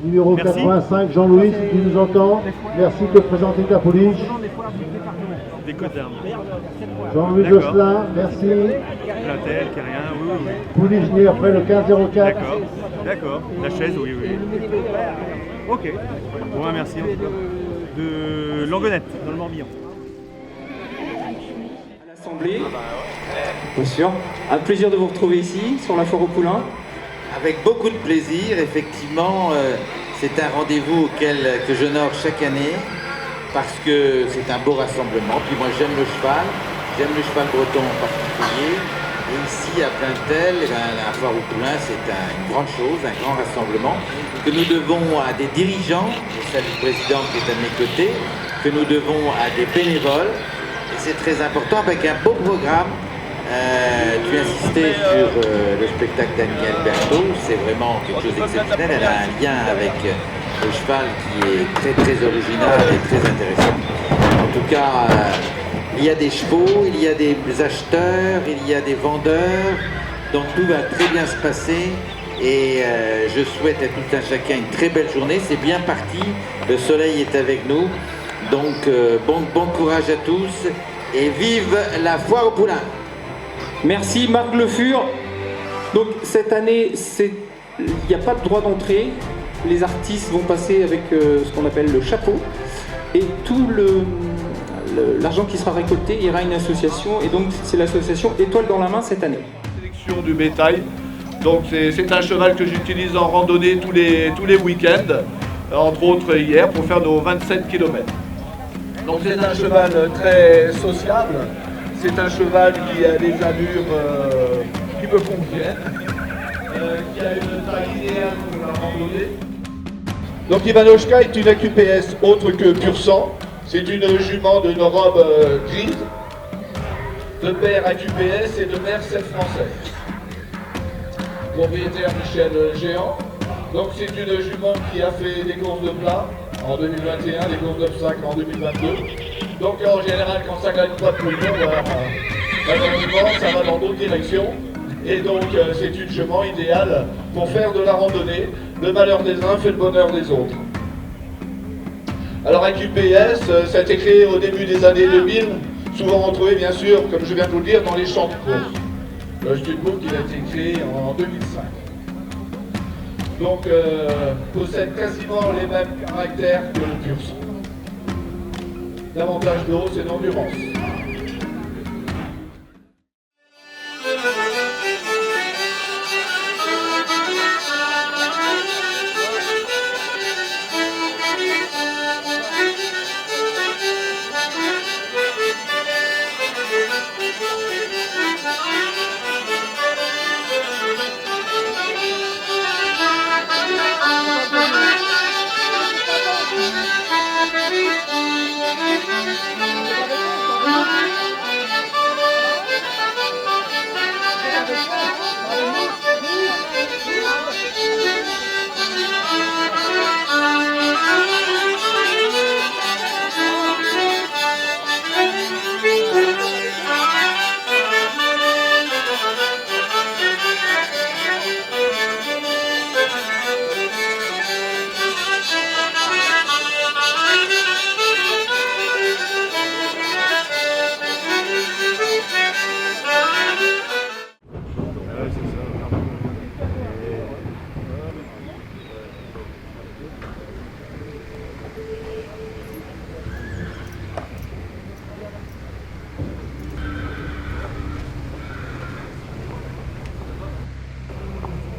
Numéro 85, Jean-Louis, si tu nous entends, merci de présenter ta pouliche. Des côtes d'armes. Jean-Louis Josselin, merci. Platel, qui rien, oui. Pouliche née après le 1504. D'accord. La chaise, oui. Ok. Bon, merci en tout cas. De Langonette, dans le Morbihan. À l'Assemblée, bien sûr. Un plaisir de vous retrouver ici, sur la foire au Poulain. Avec beaucoup de plaisir, effectivement, c'est un rendez-vous que j'honore chaque année parce que c'est un beau rassemblement. Puis moi j'aime le cheval breton en particulier. Et ici à Plaintel, la foire au Poulain, c'est une grande chose, un grand rassemblement que nous devons à des dirigeants, je salue le président qui est à mes côtés, que nous devons à des bénévoles. Et c'est très important avec un beau programme. Tu insistais sur le spectacle d'Annie Alberto, c'est vraiment quelque chose d'exceptionnel, elle a un lien avec le cheval qui est très très original et très intéressant. En tout cas, il y a des chevaux, il y a des acheteurs, il y a des vendeurs, donc tout va très bien se passer et je souhaite à tout un chacun une très belle journée. C'est bien parti, le soleil est avec nous, donc bon courage à tous et vive la foire au Poulain. Merci Marc Le Fur. Donc cette année, il n'y a pas de droit d'entrée. Les artistes vont passer avec ce qu'on appelle le chapeau. Et tout l'argent qui sera récolté ira à une association. Et donc c'est l'association Étoile dans la main cette année. Sélection du bétail. Donc c'est un cheval que j'utilise en randonnée tous les week-ends. Entre autres hier pour faire nos 27 km. Donc c'est un cheval très sociable. C'est un cheval qui a des allures qui me conviennent, qui a une taille idéale pour la randonnée. Donc Ivanochka est une AQPS autre que pur sang. C'est une jument de robe grise, de père AQPS et de mère celle française. Propriétaire Michel Géant. Donc c'est une jument qui a fait des courses de plat en 2021, des courses d'obstacles en 2022. Donc en général, quand ça gagne pas tout le monde, malheureusement, ça va dans d'autres directions. Et donc c'est une jument idéale pour faire de la randonnée. Le malheur des uns fait le bonheur des autres. Alors AQPS, ça a été créé au début des années 2000, souvent retrouvé bien sûr, comme je viens de vous le dire, dans les champs de course. Le Studbook, il a été créé en 2005. Donc possède quasiment les mêmes caractères que le pur sang. L'avantage de haut, c'est l'endurance.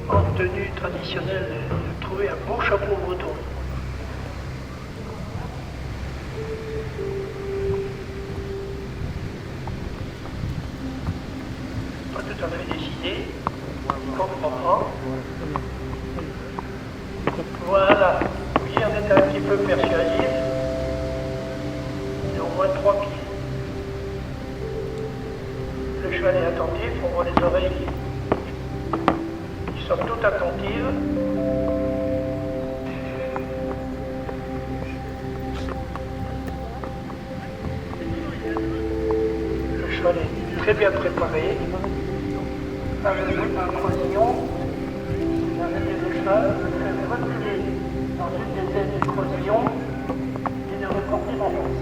En tenue traditionnelle, de trouver un beau chapeau breton. Pas tout à fait décidé, comme papa. Voilà, oui, on est un petit peu persuasif. Il y a au moins 3 pieds. Le cheval est attentif, on voit les oreilles qui sont toutes attentives. Le cheval est très bien préparé, avec un croisillon, cheval, je vais replier dans une des ailes du croisillon et de reporter ma lance.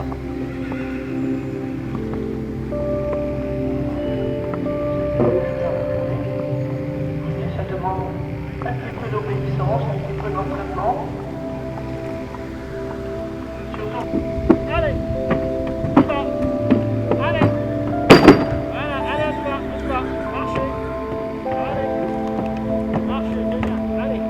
Et ça demande un petit peu d'obéissance, un petit peu d'entraînement. Surtout. Allez! Allez! Voilà, allez, on se bat, marchez! Allez! Marchez, c'est bien, allez!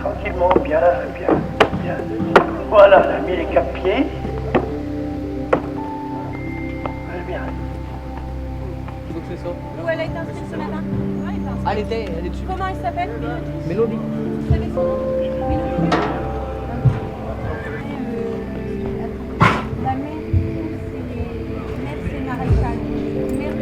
Tranquillement, bien, bien. Voilà, on a mis les 4 pieds. Bien. Où elle a été inscrite ce matin? Elle est dessus. Comment elle s'appelle? Mélodie. Vous savez son nom? Mélodie. La mère, c'est les maréchal. Mère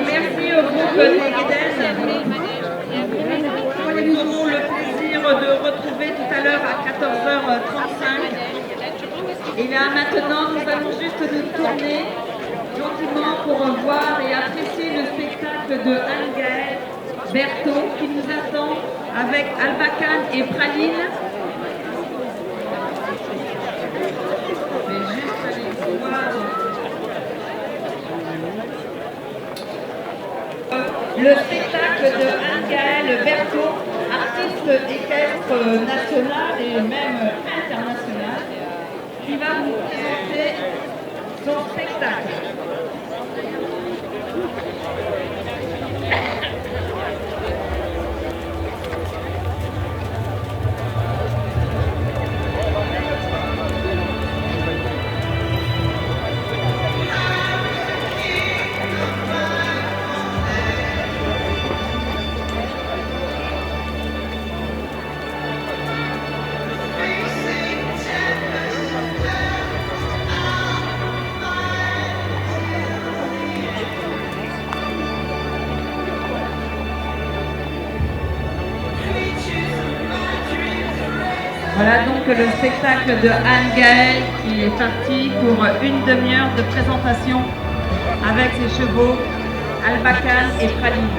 Merci au groupe Néguéden. Nous aurons le plaisir de retrouver tout à l'heure à 14h35. Et là maintenant, nous allons juste nous tourner gentiment pour voir et apprécier le spectacle de Anne-Gaëlle Berthaud qui nous attend avec Albacane et Praline. Je vais juste aller voir le spectacle de Anne-Gaëlle Berthaud, artiste équestre national et même international, qui va vous présenter son spectacle. Voilà donc le spectacle de Anne-Gaëlle qui est parti pour une demi-heure de présentation avec ses chevaux Albacane et Praline.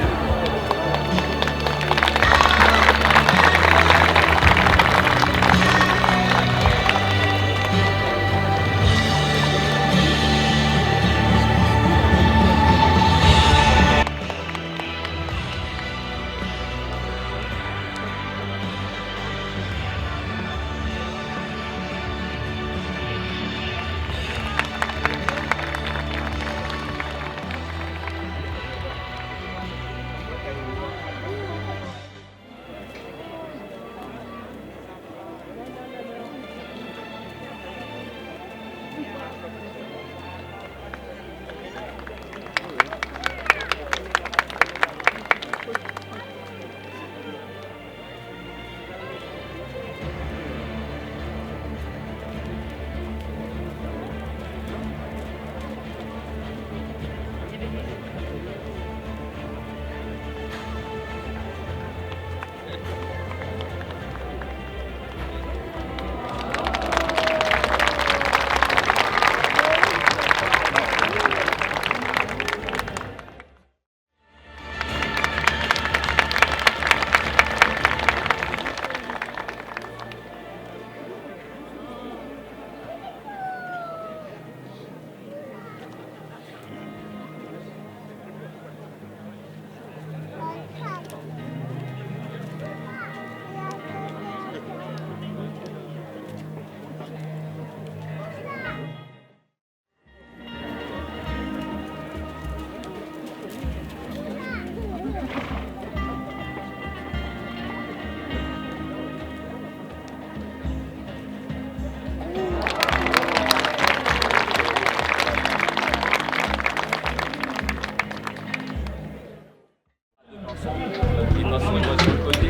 Vincent et moi sur le côté,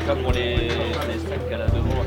là pour les 5 à la devant.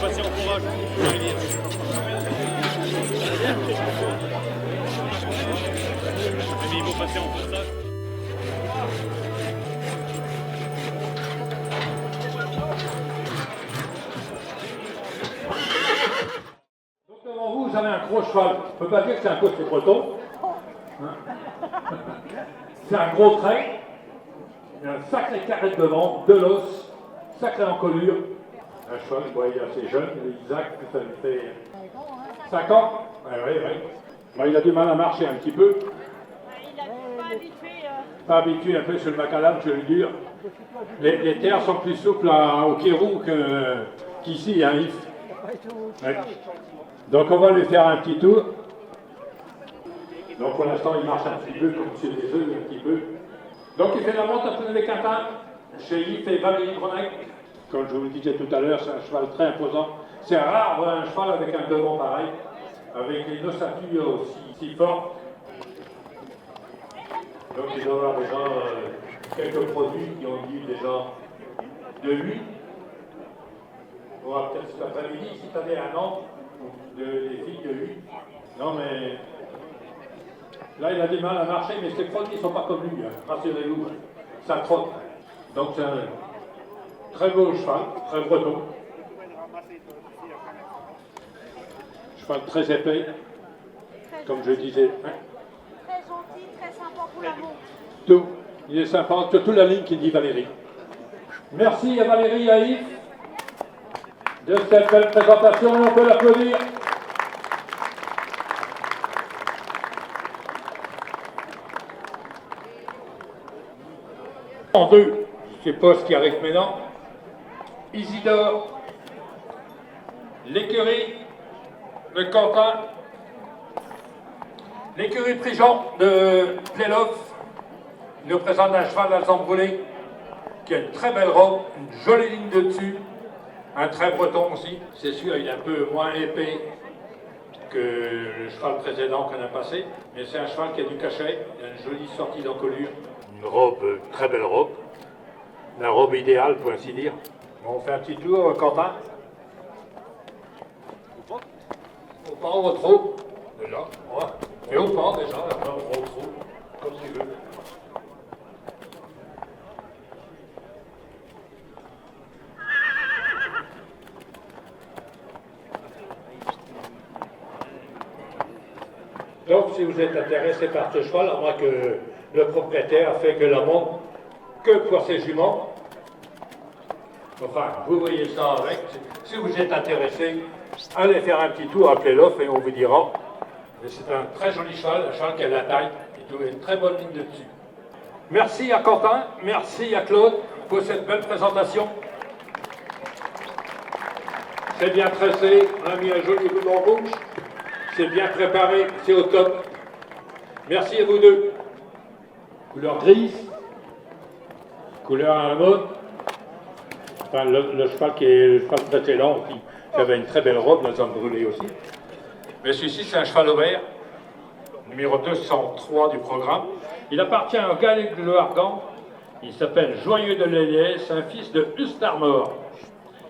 passer en courage pour la rivière. Mais ils vont passer en passage. Donc devant vous, vous avez un gros cheval. On ne peut pas dire que c'est un cocher breton. Hein, c'est un gros trait. Il y a un sacré carré devant, de l'os, sacré encolure. Un cheval, vous voyez, assez jeune, Isaac, ça lui fait 5 ans. Oui, oui, oui. Bon, il a du mal à marcher un petit peu. Il a pas habitué. Pas habitué un peu sur le macadam, je veux dire. Les terres sont plus souples au Kérou qu'ici, hein, Yves. Ouais. Donc on va lui faire un petit tour. Donc pour l'instant il marche un petit peu comme sur des œufs, un petit peu. Donc il fait la monte à Poney Quintin, chez Yves et Valérie Grenec. Comme je vous le disais tout à l'heure, c'est un cheval très imposant. C'est rare un cheval avec un devant pareil. avec une ossature aussi forte. Donc il doit y avoir déjà quelques produits qui ont dit déjà de lui. On va peut-être cet après-midi, si tu avais un an, des filles de lui. Non mais là il a du mal à marcher, mais ses produits ne sont pas comme lui, hein. Rassurez-vous, ça trotte. Donc c'est un très beau cheval, très breton. Cheval très épais, comme je disais. Hein. Très gentil, très sympa pour la montre. Tout, il est sympa, surtout la ligne qui dit Valérie. Merci à Valérie et à Yves de cette belle présentation, on peut l'applaudir. En deux, je ne sais pas ce qui arrive maintenant. Isidore, l'écurie de Quentin, l'écurie Prigent de Pléloff nous présente un cheval d'Alexandre Brûlé qui a une très belle robe, une jolie ligne de dessus, un très breton aussi. C'est sûr, il est un peu moins épais que le cheval précédent qu'on a passé, mais c'est un cheval qui a du cachet, il a une jolie sortie d'encolure. Une robe, très belle robe, la robe idéale pour ainsi dire. Bon, on fait un petit tour, Quentin. Au pas ou au trot, déjà. Ouais. Et au pas déjà, après on va au trot, comme tu veux. Donc, si vous êtes intéressé par ce cheval, à moins que le propriétaire fait que la montre que pour ses juments, enfin, vous voyez ça avec. Si vous êtes intéressé, allez faire un petit tour à Pléloff et on vous dira. Mais c'est un très joli cheval, un cheval qui a la taille et une très bonne ligne de dessus. Merci à Quentin, merci à Claude pour cette belle présentation. C'est bien tressé, on a mis un joli ruban rouge. C'est bien préparé, c'est au top. Merci à vous deux. Couleur grise, couleur à la mode. Enfin, le cheval qui est le cheval précédent, qui avait une très belle robe, nous sommes brûlés aussi. Mais celui-ci, c'est un cheval vert, numéro 203 du programme. Il appartient au Galec de Hargan. Il s'appelle Joyeux de l'Héliès, un fils de Ustarmor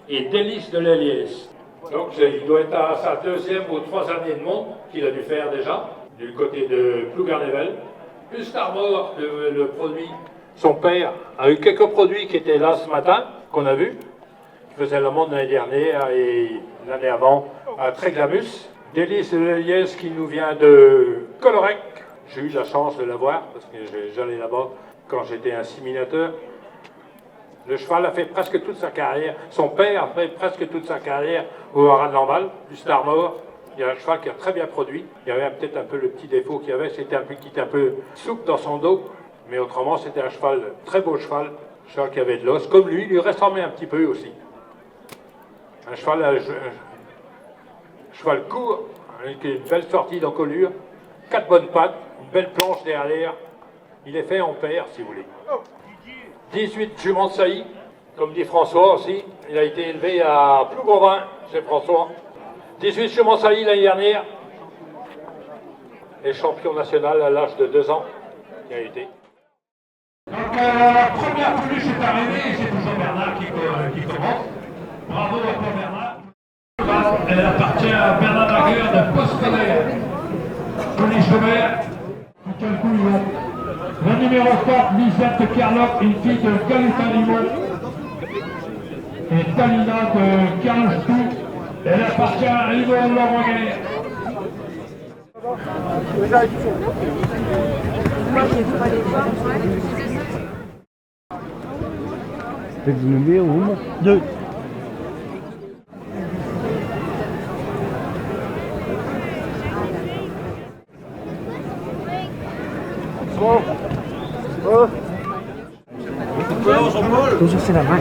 et Délice de l'Héliès. Donc il doit être à sa deuxième ou troisième année de monde qu'il a dû faire déjà, du côté de Plougarnevel. Ustarmor, le produit, son père a eu quelques produits qui étaient là ce matin, qu'on a vus, qui faisaient le monde l'année dernière et l'année avant à Tréglamus. Délice de l'Héliès qui nous vient de Colorec. J'ai eu la chance de l'avoir parce que j'allais là-bas quand j'étais inséminateur. Le cheval a fait presque toute sa carrière, son père a fait presque toute sa carrière au haras de Lamballe, du Starmore. Il y a un cheval qui a très bien produit. Il y avait peut-être un peu le petit défaut qu'il y avait, c'était un peu qui était un peu souple dans son dos. Mais autrement, c'était un cheval, très beau cheval qui avait de l'os. Comme lui ressemblait un petit peu aussi. Un cheval court, avec une belle sortie d'encolure, 4 bonnes pattes, une belle planche derrière. Il est fait en paire, si vous voulez. 18 juments de saillie, comme dit François aussi. Il a été élevé à Plougonvin, chez François. 18 juments de saillie l'année dernière. Et champion national à l'âge de 2 ans, il a été. Donc la première peluche est arrivée, et c'est toujours Bernard qui commence. Bravo à toi Bernard. Elle appartient à Bernard Laguerre de Postolaire. Joli cheval. Quel coup il va. Le numéro 4, Lisette Carlock, une fille de Galutin Limon. Et Talina de Carlstou. Elle appartient à Yvon Laurent-Guerre. Faites une numéro 2. Toujours c'est la main.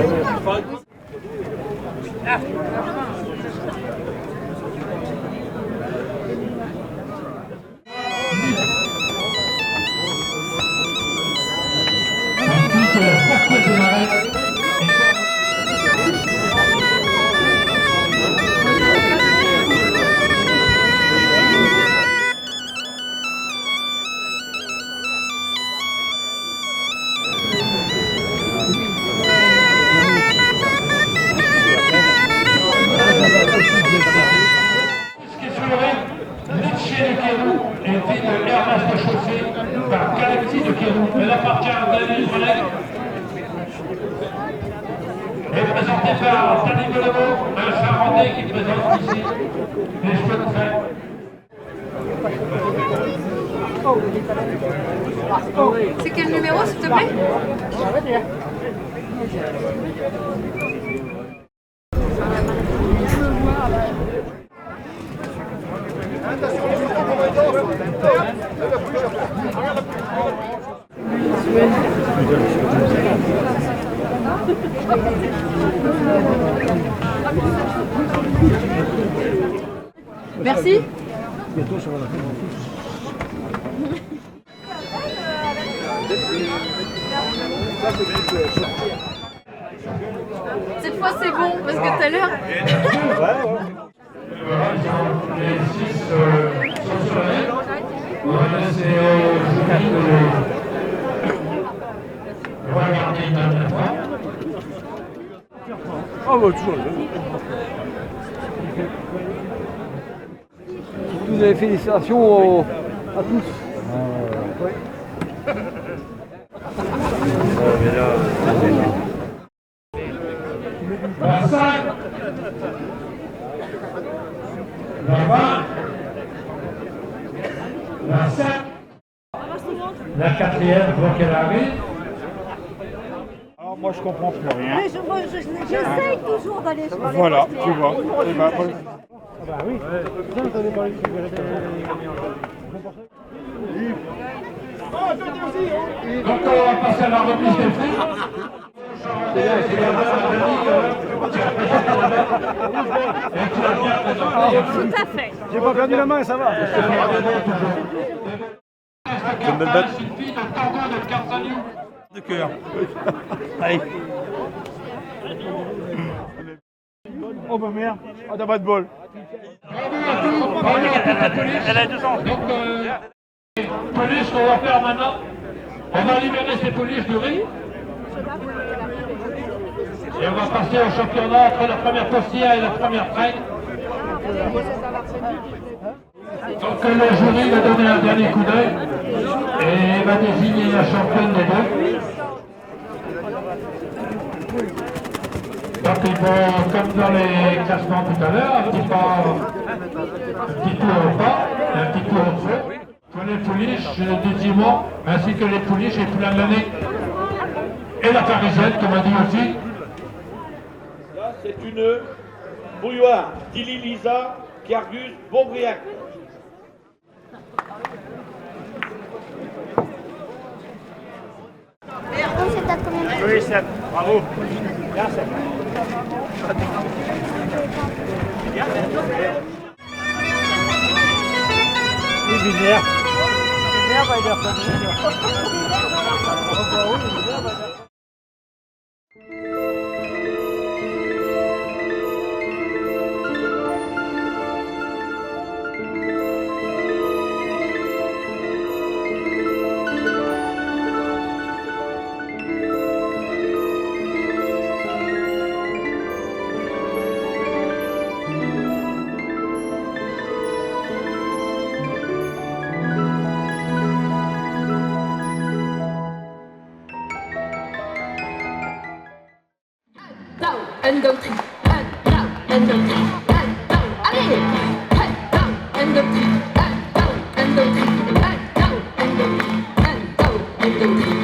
reste chaussée par Galaxy de Kérou. Elle appartient à Daniel Relais. Elle est présentée par Tani Belemo, un Charendais qui présente ici les cheveux de trait. C'est quel numéro, s'il te plaît? Merci. Cette fois c'est bon, parce que tout à l'heure... Les 6 sont sur la ligne. On va laisser Julie de regarder une dernière fois. Ah bah toujours. Toutes les félicitations à tous. Ouais. La 5, la 20, la 7, la 4e, je vois qu'elle arrive. Alors moi je comprends plus rien. J'essaye toujours d'aller sur les Voilà, tu vois. Et bah, Ah bah oui. Tiens, vous avez parlé de cigarette. Donc on va passer à la remise des prix. Tout à fait. J'ai pas perdu la main, ça va. Comme belle batte. De cœur. Allez. Oh bah merde. Oh t'as pas de bol. Elle a 2 ans. Donc police qu'on va faire maintenant. On va libérer ces polices de riz. Et on va passer au championnat entre la première postière et la première traîne. Donc le jury va donner un dernier coup d'œil et va désigner la championne des deux. Donc ils vont, comme dans les classements tout à l'heure, un petit tour au bas et un petit tour au dessous. Pour les pouliches du Dimon, ainsi que les pouliches et plein de l'année. Et la parisienne, comme on dit aussi. Là, c'est une bouilloire d'Ili Lisa, Cargus, Beaubriac. Oui, 7. Bravo. Bien, 7. Oui, Binaire. Binaire va aider à faire Un, deux, trois, un, deux, trois, allez, un, deux, trois, un, deux, trois, un, deux, trois.